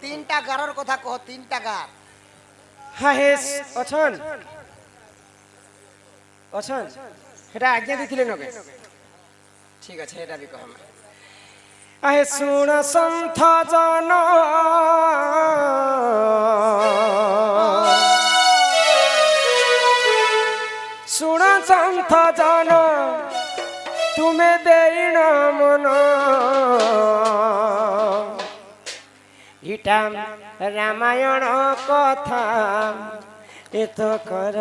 তিনটা গারর কথা কহ, তিনটা গার। হ্যাঁ হেস অছন অছন এটা আজ্ঞা দিছিলে নকে ঠিক আছে এটা বি কহমা আহে শুণ সন্থ জন শুণ সন্থ জন তুমি দেইন মন ইটা রামায়ণ কথা এত কর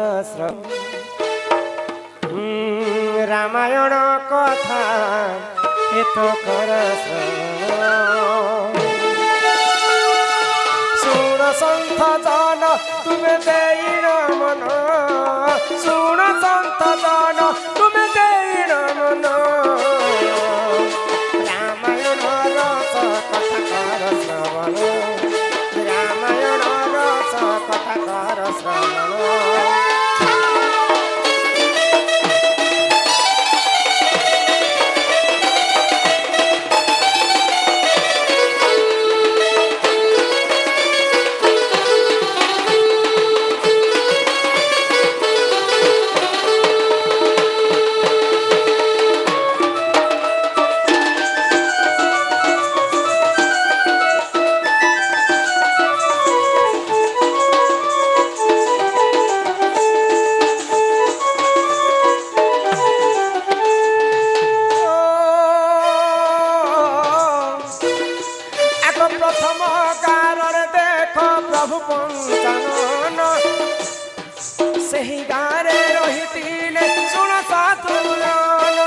রামায়ণ কথা এত কর শুণ সন্থ জন তুমি দেইন মন শুণ সন্থ জন তুমি দেইন মন রামায়ণ রস কথা কর শ্রবণ রামায়ণ রস কথা কর শ্রবণ প্রথম গারে দেখ প্রভু পঞ্চানন সেই গারে রহিতিলে শুণ সাধুজন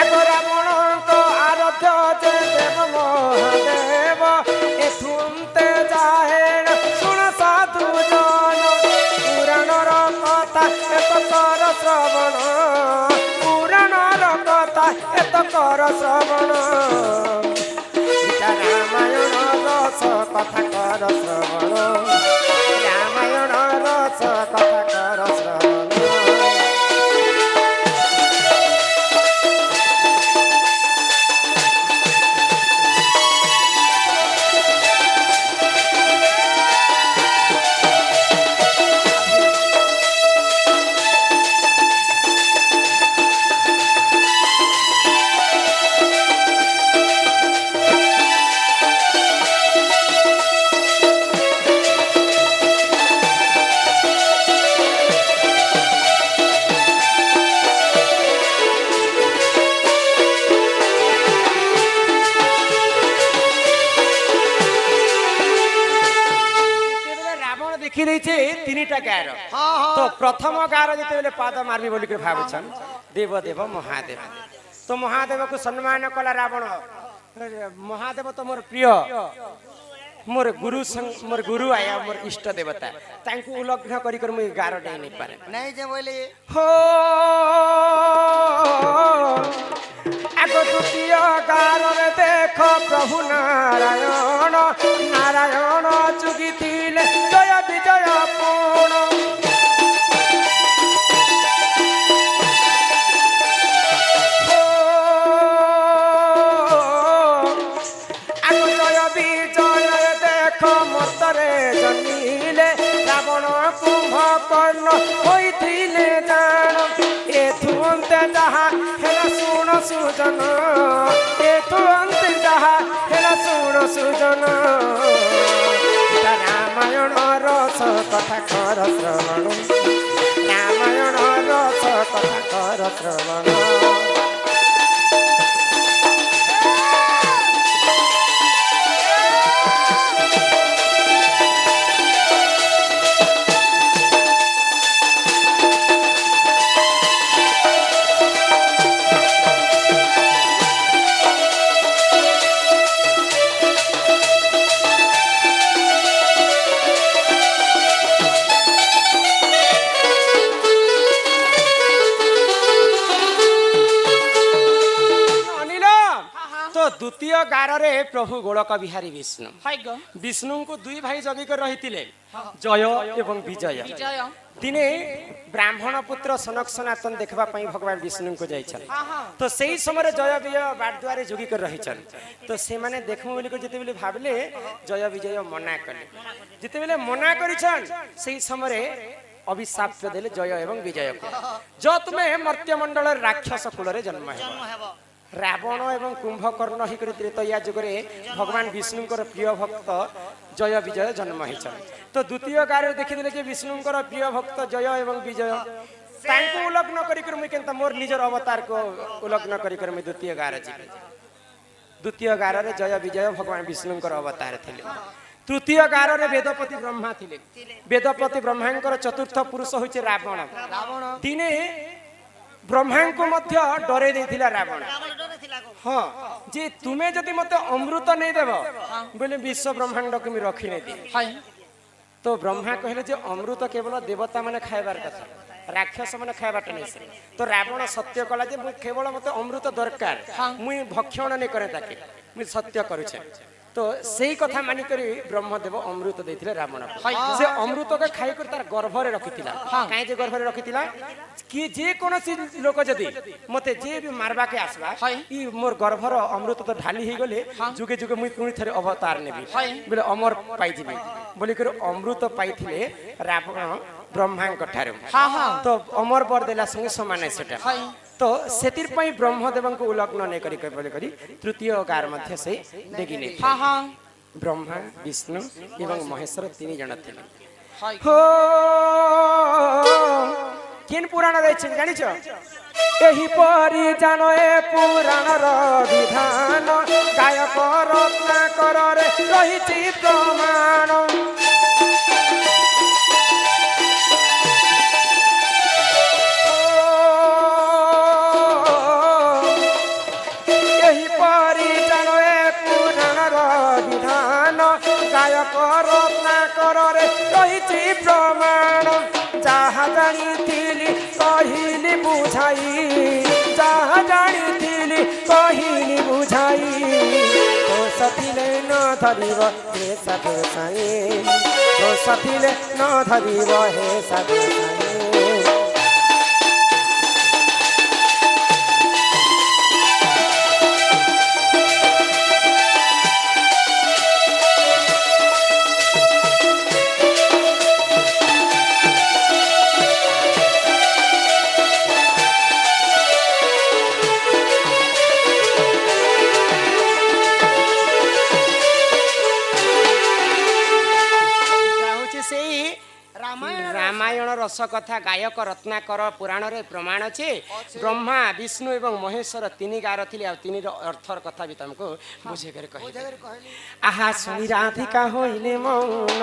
আগ রাবণଙ୍କ আরাধ্য যে দেব মহাদেব এথুন্তে যাহে শুণ সাধুজন পুরাণর কথা এত কর শ্রবণ পুরাণর কথা এত কর শ্রবণ রামায়ণ রস কথা কর শ্রবণ রামায়ণ রস কথা কর শ্রবণ দেখি রয়েছে তিনটা গার তো প্রথম গার যেতে পাদ মারবি বলি ভাবুছন দেব দেব মহাদেব তো মহাদেব কু সম্মান কলা রাবণ মহাদেব তো মোর প্রিয় মোর গুরু আয়া মোর ইষ্ট দেবতা তাଙ୍କୁ উলগ্ন করি করি মুই গার দেই নাই পারে नहीं जे बोले हो আগ দ্বিতীয় গারে দেখ প্রভু নারায়ণ নারায়ণ যুগিতিলে জয় বিজয় পূর্ণ আগ জয় বিজয় দেখ মতরে জন্মিলে রাবণ কুম্ভকর্ণ হইଥିଲେ জাণ এথু অন্তে যাহা হেলা শুণ সুজন এথু অন্তে যাহা হেলা শুণ সুজন রামায়ণ রস কথা কর শ্রবণ রামায়ণ রস কথা কর শ্রবণ द्वितीय गारे प्रभु गोलक बिहारी विष्णु विष्णु को दुई भाई जगिक रही जय एवं विजय दिने ब्राह्मण पुत्र सनक सनातन देखबा पई भगवान विष्णु को जाइछन तो सही समय जय विजय बारद्वारे जोगी कर रहिछन तो से माने देखमु बोली को जते बेले भाबले जय विजय मना कले जते बेले मना करिछन सही समय अभिशाप देले जय एवं विजय को जो तुम्हें मर्त्य मंडल राक्षस कुल रे जन्म हेबो रावण एवं कुंभकर्ण ही त्रेतया जुगरे भगवान विष्णु प्रिय भक्त जय विजय जन्म होइछन तो द्वितीय कार्य देखिले कि विष्णु प्रिय भक्त जय एवं विजय तांको उल्लग्न करिकर मुई केनता मोर निजर अवतार को उल्लग्न करिकर मुई द्वितीय गार जी द्वितीय गार रे जय विजय भगवान विष्णु अवतार थिले तृतीय गार रे वेदपति ब्रह्मा थिले वेदपति ब्रह्मांकर चतुर्थ पुरुष होइछे रावण दिने ब्रह्मा को मध्य डरे देथिला रावण हाँ जे तुम्हें जदि मते अमृत नहीं देव बोले विश्व ब्रह्मांड को मी रखी नहीं दी तो ब्रह्मा कहले जे अमृत केवल देवता माने खाइबार कथा राक्षस माने खाइबाटा नहीं तो रावण सत्य कला जे केवल मते अमृत दरकार मुई भक्षण नहीं करे ताके मुई सत्य करूछे तो सही कथा मानि करी ब्रह्मदेव अमृत देथिले रावण से अमृत के खाई कर तार गर्भ रे रखितिला काहे जे गर्भ रे रखितिला कि जे कोनोसी लोक जदी मते जे भी मारबा के आसबा ई मोर गर्भ रो अमृत तो ढाली ही गले जुगे जुगे मुई पुनी थरे अवतार नेबी बोले अमर पाई दिबी बोली कर अमृत पाइथिले रावण ब्रह्मा कठारे तो अमर बर देला संगे समान है सेटा तो सेतिर पई ब्रह्मदेव को उल्लग्न नहीं करी बोले करी तृतीय गार मध्य से देगिने ब्रह्मा विष्णु एवं महेश्वर तीन जन थिले हो किन पुराण दैछ जानिछ एही परि जानो ए पुराण रो विधान गायक रत्नाकर रे रहिछि प्रमाण प्रमाण जहाँ जानी कहली बुझाई जहाँ जानी कहली बुझाई तो सथिले न धरिब हे साधु साई तो सथिले न धरिब हे साधु साई रामायण रस कथा गायक रत्नाकर पुराण रे प्रमाण छे ब्रह्मा विष्णु एवं महेश्वर तीन गार थिले आ तीन अर्थर कथा भी तुमको बुझे कर कहि आहा सुनी राधिका होइले मौन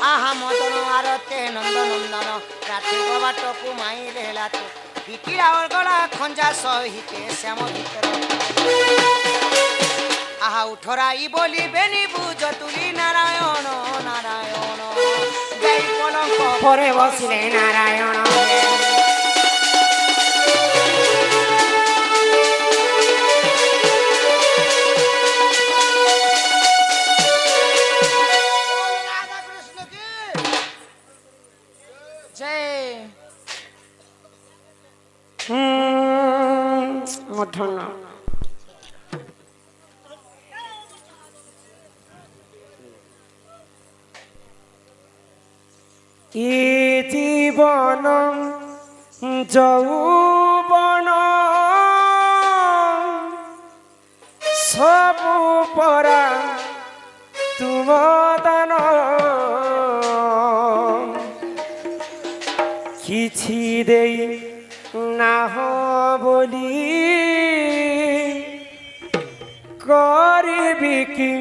आहा मदन आरते नंद नंदन राति बाट को माइले हेला तो बिटिरा और गला खंजा सहिते श्याम भीतर आहा उठराई बोली बेनी बुझ तुली नारायण नारायण जय कलंक परे बसिले नारायण राधा कृष्ण की जय मधन ये जीवन যৌবন सबु परा तुम दान किछि देई नाह बोली करिबि कि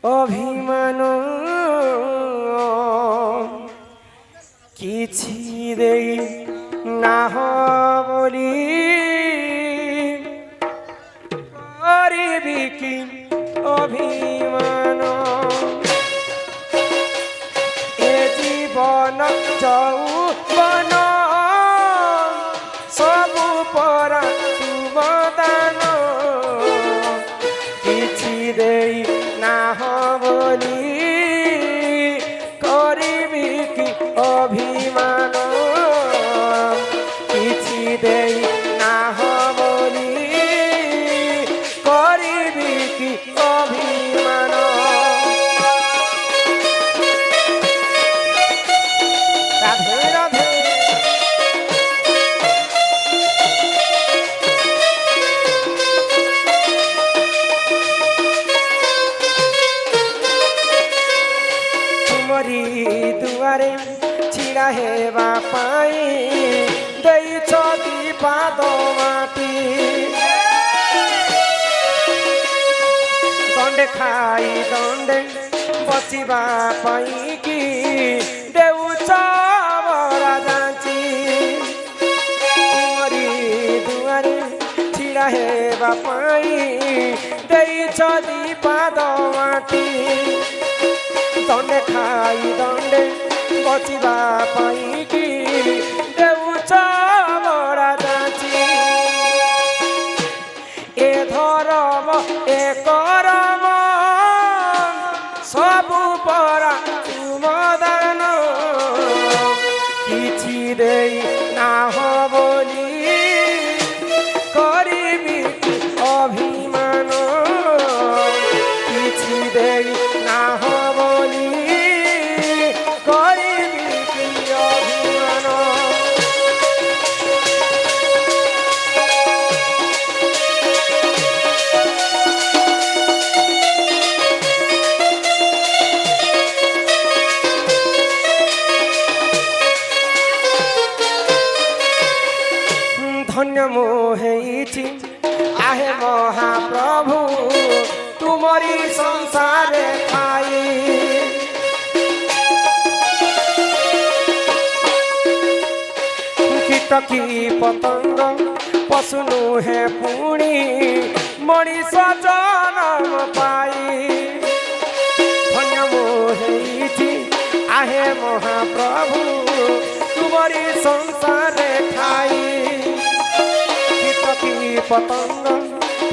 अभिमान किछि देई नाह बोली करिबि कि अभिमान ए जीवन যৌবন सबु परा तुम दान किछि देई नाह बोली करिबि कि ଛିଡ଼ା ହେବା ପାଇଁ ଦେଇଛ ଦି ପାଦ ମାଟି ଦଣ୍ଡେ ଖାଇ ଦଣ୍ଡେ ବସିବା ପାଇଁ କି ଦେଉଛ ବରା ଯାଞ୍ଚି ତୁମରି ଦୁଆରେ ଛିଡ଼ା ହେବା ପାଇଁ ଦେଇଛ ଦି ପାଦ ମାଟି ଦଣ୍ଡେ ଖାଇ ଦଣ୍ଡେ ବସିବା ପାଇଁ କି ଦେଉଛ ବରା ଯାଞ୍ଚି ଏ ଧରମ ଏ କରମ ସବୁ ପରା ତୁମ ଦାନ କିଛି ଦେଇ ନାହ ବୋଲି କରିବି ଅଭିମାନ କିଛି ଦେଇ ନାହ ବୋଲି କରିବି ଅଭିମାନ ধন্য মোহেছি আহে মহাপ্রভু তুমরি সংসারে খাই কীট কি পতঙ্গ পশু নুহে পুণি মଣିষ জনম পাই ধন্য মোহেছি আহে মহাপ্রভু তুমরি সংসারে খাই পতঙ্গ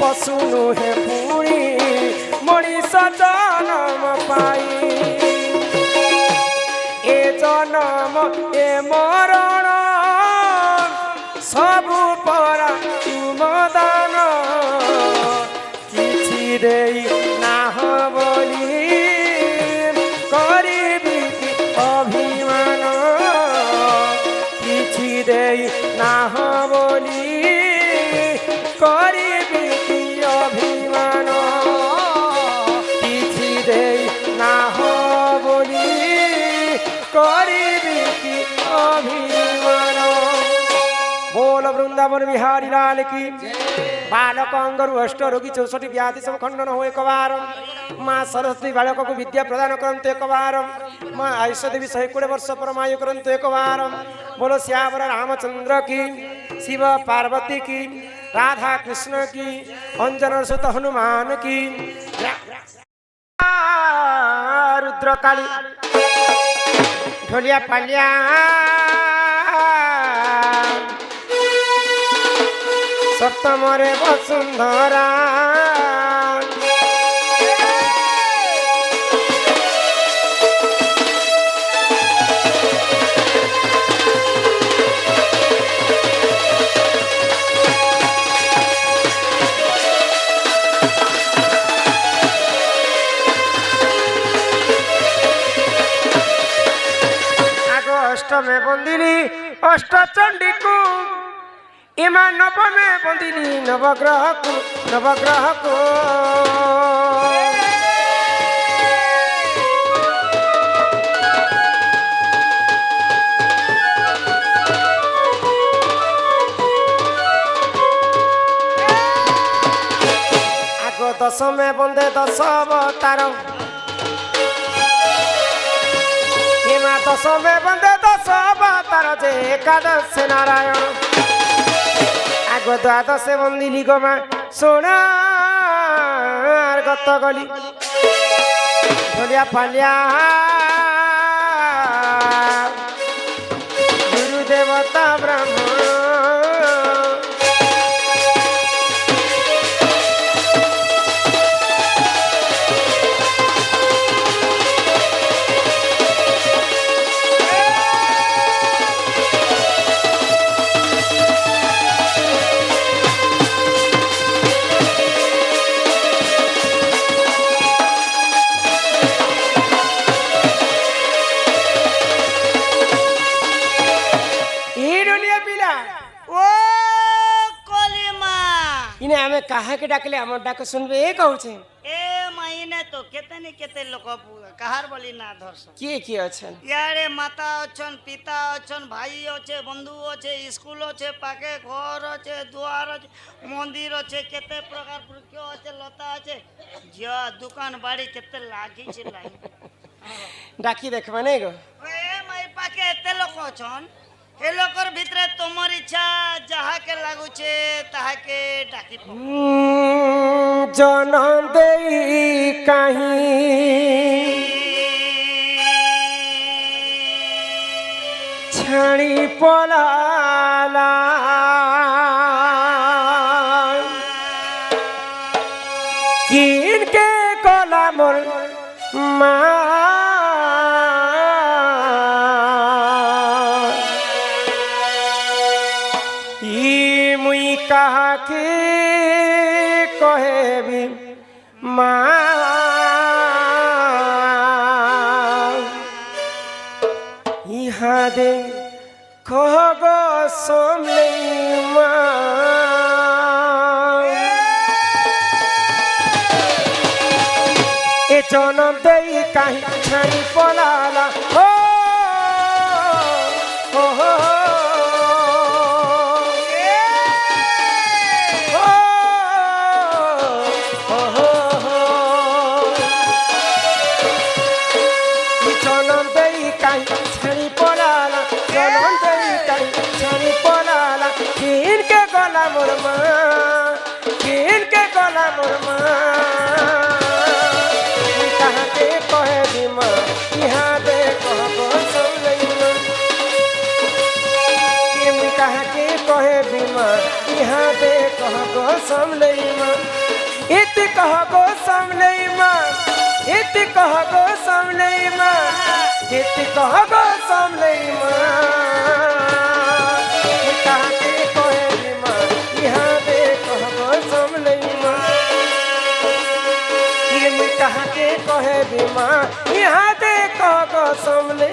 পশু নুহে পুণি মଣିষ জনম পাই এ জনম এ মরণ সবু পরা তুম দান কিছু দেই নাহ বলি করিবি অভিমান কিছু দেই নাহ বলি করিবি কি অভিমান কিছু দেই নাহ বলি করিবি কি অভিমান बोल वृंदावन बिहारी लाल की बालक अंगरु अष्ट रोगी 64 व्याधि सब खंडन हो एक बार माँ सरस्वती बालक को विद्या प्रदान करंतु एक बार माँ आयुष देवी 120 वर्ष परमायु करंतु एक बार बोलो श्यावर रामचंद्र की शिव पार्वती की राधा कृष्ण की अंजन सुत हनुमान की रुद्रकाली ढोलिया पालिया सप्तमरे वसुंधरा आगो अष्टमे बंदिनी अष्ट चंडी को इमा नवमे बंदिनी नवग्रह को आगो दशमे बंदे 10 अवतार इमा दशमे बंदे 10 अवतार जे एकादश नारायण आगो द्वादशे बंदिनी गोमा सोनार गत गली ढोलिया पालिया गुरुदेवता ब्राह्मण इने हमें कहा के डाकले हमर डाक सुनबे ए कहू छे ए मई না তো কেতে লোক কাহার বলি না ধরছ কিଏ ଅଛନ୍ ইয়ারে মাতা অছন পিতা অছন ভাই আছে বন্ধু আছে স্কুল আছে পাকে ঘর আছে দুয়ার আছে মন্দির আছে কেতে প্রকার বৃক্ষ আছে লতা আছে যা দোকান বাড়ি কেতে লাগিছে লাইন ଡାକି ଦେଖବା ନାଇଁ ଗো এ মাই পাকে এতে লোক অছন এ লোকর ভিতরে তোমার ইচ্ছা যাহাকে লাগুছে তাহাকে ডাকি জনম দেই কাହିଁ ছাড়ি পলালা কিনকে গলা মোর মা মুই কাহাকে কহেবি মা ইহাদে কহগ সমলে মা এ জনম দেই কাহি ছাড়ি পলালা ও किनके गला मोर माँ कहाके कहे बीमा यहाँ दे कहबो समलैमा कहाके कहे बीमा यहाँ दे कहबो समलैमा इत कहबो समलैमा इत कहबो समलैमा इत कहबो समलैमा कहाके कहे बीमा यहाँ दे कह समले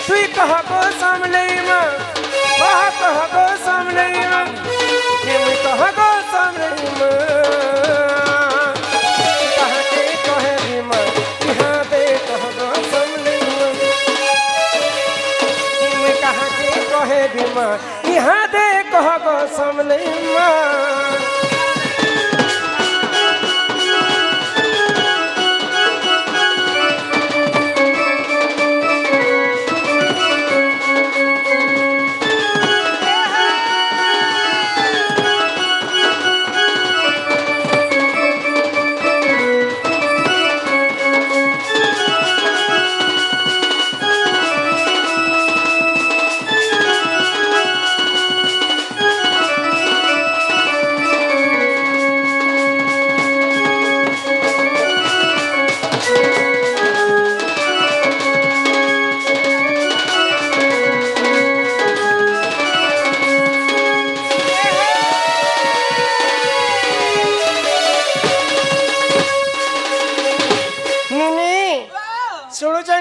तुई कहबो समलैमा कहबो समलैमा मुई कहबो समलैमा कहाके कहे बीमा यहाँ दे कहबो समलैमा मुई कहाके कहे बीमा यहाँ दे कहबो समलैमा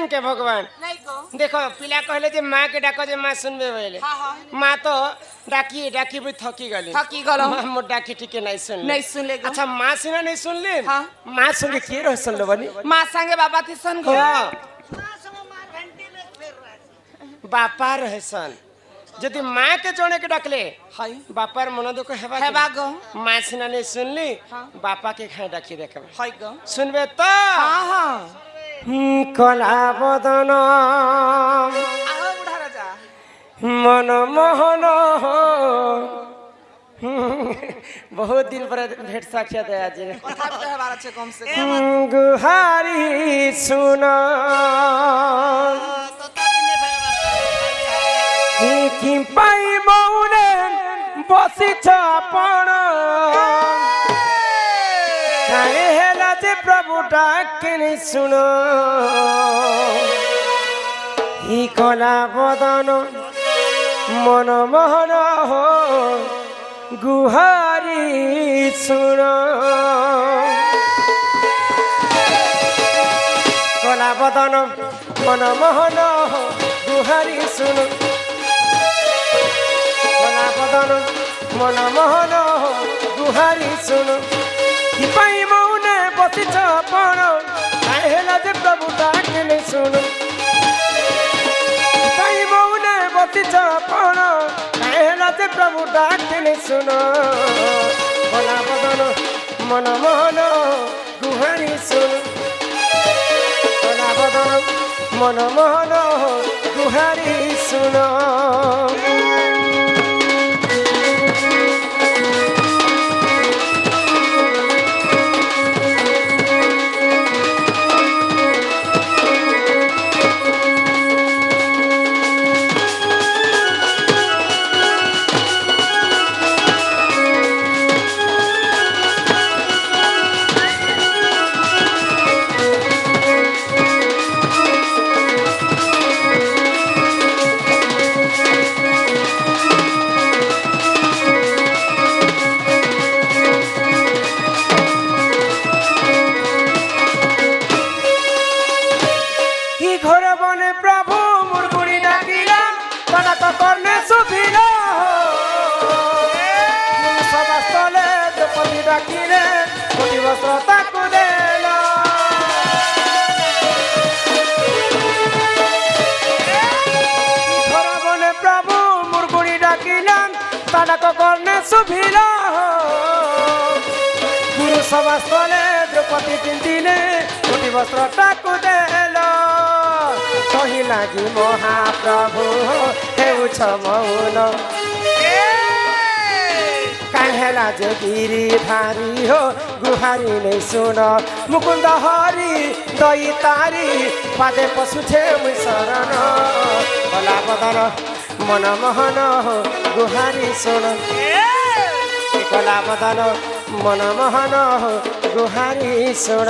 जान के भगवान नहीं गो देखो पिला कहले जे माँ के डाको जे माँ सुनबे बोले हाँ हाँ माँ तो डाकी भी थकी गली थकी गलो। मोर डाकी ठीके नहीं सुन नहीं सुन ले गो अच्छा माँ सिना नहीं सुन ली हाँ। माँ सुन के के रह सुन लो बनी माँ संगे बाबा थी सन गो हाँ बापा रहे सन यदि माँ के जोड़े के डाकले हाय बापार मन दुख हेबा हेबा गो माँ सिना नहीं सुनली हाँ। बापा के खाए डाकी देखे हाय गो सुनबे तो हाँ हाँ कला बदन आओ बुढ़ा राजा मन मोहन बहुत दिन पर भेट साक्षात है आज कथा कहे बार छे कम से कम गुहारी सुन कि पाई मौने बसिछ आपण काहे हेला जे प्रभु डाके नहीं सुन ही कला बदन मन मोहन हो गुहारी सुन कला बदन मन मोहन हो गुहारी सुन कला बदन मन मोहन हो गुहारी सुन कि पाई मौने बसिछ पण काहे हेला जे प्रभु डाके नहीं सुन पाई मौने बसिछ पण काहे हेला जे प्रभु डाके नहीं सुन कला बदन मन मोहन गुहारी सुन कला बदन मन मोहन गुहारी सुन सभास्थले द्रौपदी पिंधिले कोटी वस्त्र टाकु देलो तही लागि महाप्रभु हेउछ मौन काहेला जे गिरिधारी हो गुहारी नै सुन मुकुन्द हरि दई तारी पादे पशु छे मुई शरण कला बदन मन मोहन हो गुहारी सुन कला बदन मन मोहन हो गुहारी सुन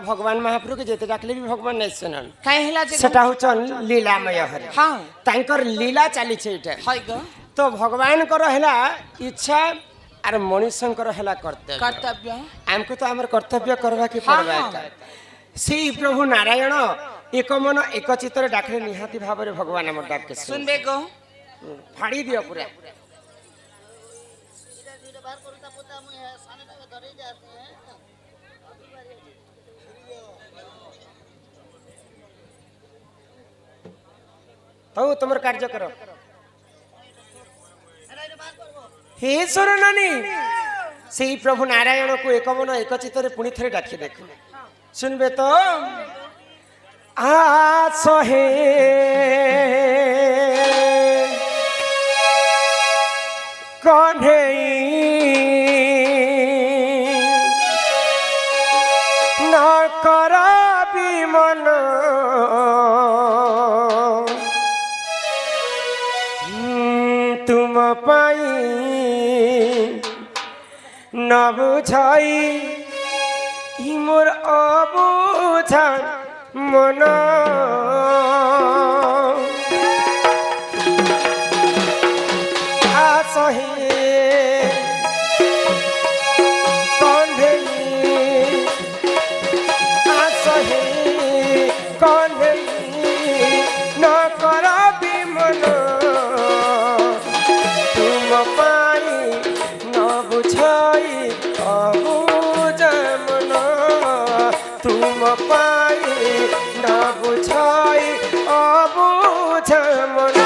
भगवान महाप्रभु के जेते डाकले भी भगवान नहीं सुनन काहेला जे सेटा होचन लीलामय हरे हां तांकर लीला चाली छै एटा हाय गो तो भगवान को रहला इच्छा और मनुष्य को रहला कर्तव्य हमको तो हमर कर्तव्य करवा के पड़बा से प्रभु नारायण एक मन एक चित्त डाकले निहाती भाव रे भगवान हमर डाक के सुनबे गो फाड़ी दियो पूरा तो तुम कार्य करो हे शरणानी से प्रभु नारायण को एक मन एक चित्त पुणी थे डाकी देख सुनबे तो आस हे कन्हे न करा विमल বুঝাই মোর অবুঝা মন আসহি কন্ধেই আসহি কন্ধেই ন করবি মন তুম পাই ন বুঝাই অবুঝা মন তুম পাই ন বুঝাই অবুঝা মন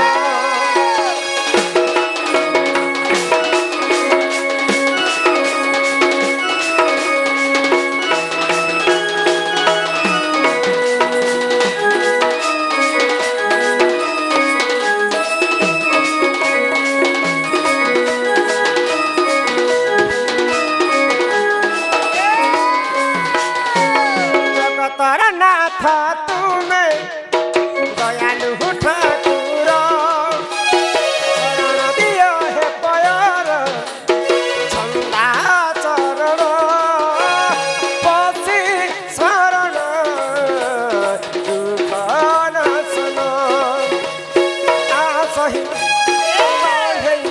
জগতর নাথ তুমে দয়ালু ঠাকুর শরণ দিও হে পয়র ছন্দা চরণ পশি শরণ দুঃখ নাশন আসহি কন্ধেই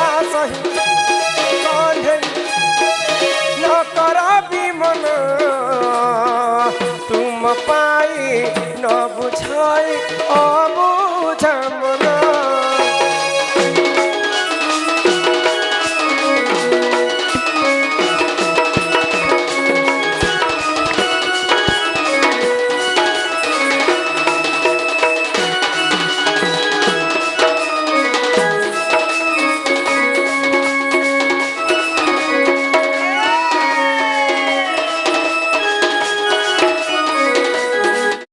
আসহি কন্ধেই ন করবি মন তুম পাই ন বুঝাই অবুঝা মন